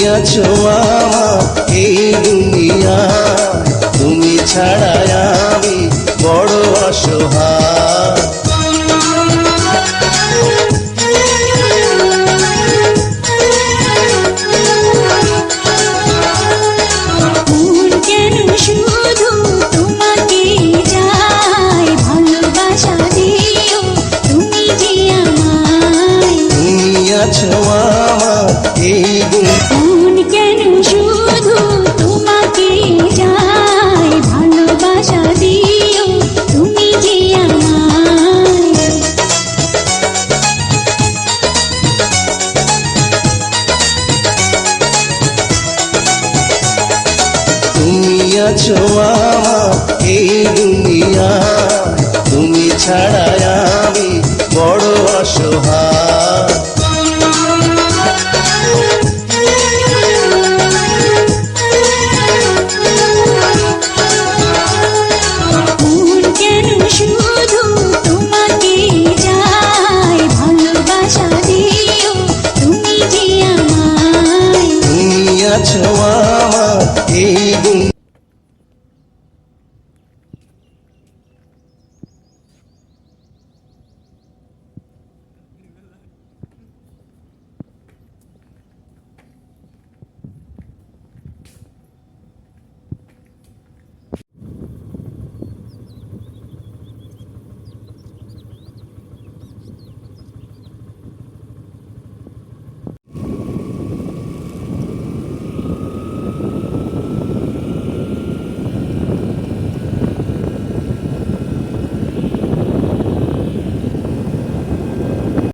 আছো আমার এই দুনিয়া, তুমি ছাড়া আমি বড় অসহায়। মন কেন শুধু তোমাকে চায়, ভালোবাসা দিও তুমি যে আমায়। তুমি আছো আমার এই মন কেন শুধু তোমাকে চায়, ভালোবাসা দিও তুমি যে আমায়। তুমি আছো আমার এই দুনিয়া, তুমি ছাড়া আমি বড় অসহায়।